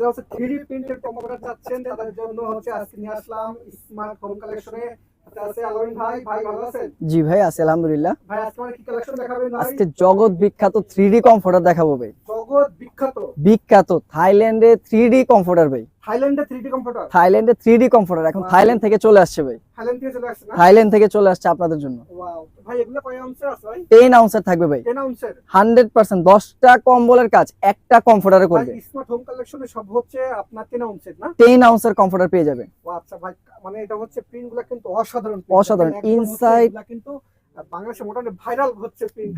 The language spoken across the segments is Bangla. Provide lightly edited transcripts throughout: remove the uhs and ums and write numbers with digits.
যারা হচ্ছে 3D প্রিন্টের কম্পিউটার চাচ্ছেন তাদের জন্য হচ্ছে আজকে নিয়ে আসলাম স্মার্ট হোম কালেকশনে। আছে আলোইন ভাই, ভাই ভালো আছেন? জি ভাই, আছি আলহামদুলিল্লাহ। ভাই আজকে মানে কি কালেকশন দেখাবেন ভাই? আজকে জগৎ বিখ্যাত 3D কমফোর্টার দেখাবো ভাই। জগৎ বিখ্যাত বিখ্যাত থাইল্যান্ডে 3D কমফোর্টার ভাই। থাইল্যান্ডে 3D কম্পিউটার। থাইল্যান্ডে 3D কমফোর্টার এখন Wow. থাইল্যান্ড থেকে চলে আসছে ভাই। থাইল্যান্ড থেকে চলে আসছে না? থাইল্যান্ড থেকে চলে আসছে আপনাদের জন্য। ওয়াও, ভাই এগুলো কয় আউন্সের আছে ভাই? 10 আউন্সের থাকবে ভাই। 10 আউন্সের। 100% 10টা কম্বলের কাজ একটা কমফোর্টারে ভাই করবে। স্মার্ট হোম কালেকশনে সব হচ্ছে আপনার 10 আউন্সের না? 10 আউন্সের কমফোর্টার পেয়ে যাবে। ও আচ্ছা ভাই, মানে এটা হচ্ছে প্রিন্টগুলো কিন্তু অসাধারণ print। অসাধারণ। একদম হচ্ছে ইনসাইড এগুলা কিন্তু বাংলাদেশে মোটামুটি ভাইরাল হচ্ছে প্রিন্ট।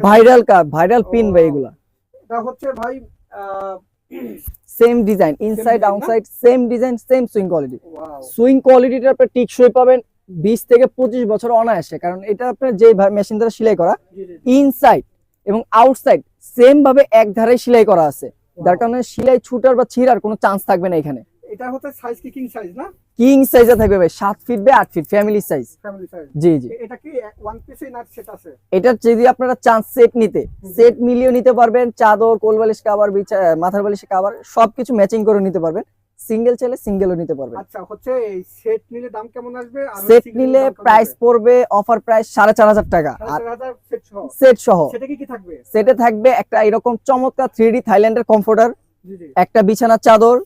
ভাইরাল পিন ভাই এগুলা। এটা হচ্ছে ভাই সেম ডিজাইন ইনসাইড design না? Outside same design same swing quality. Wow, swing কোয়ালিটিটা আপনি টিকসই পাবেন 20 থেকে 25 বছর অনায়াসে, কারণ এটা আপনার যে মেশিন দ্বারা সেলাই করা জি জি জি। ইনসাইড এবং আউটসাইড সেম ভাবে এক ধারে সেলাই করা আছে, যার কারণে সেলাই ছুটার বা ছিঁড়ার কোনো চান্স থাকবে না এখানে। এটা হচ্ছে সাইজ কি কিং সাইজ না? কিং সাইজে থাকবে ভাই, 7 feet by 8 feet family size. Family size. জি জি। এটা কি ওয়ান পিসে না সেট আছে? এটা যদি আপনারা চান্স সেট নিতে, সেট মিলিয়ে নিতে পারবেন, চাদর কোলবালিশ কভার মাথার বালিশ কভার সবকিছু ম্যাচিং করে নিতে পারবেন। সিঙ্গেল চাইলে সিঙ্গেলও নিতে পারবেন। আচ্ছা, হচ্ছে এই সেট নিলে দাম কেমন আসবে? আর সেট নিলে প্রাইস পড়বে অফার প্রাইস 4500 টাকা। আর 4000 সেট সহ। সেট সহ সেটা কি কি থাকবে? সেটে থাকবে একটা এরকম চমৎকার 3D থাইল্যান্ডের কমফোর্টার, জি জি। একটা বিছানার চাদর,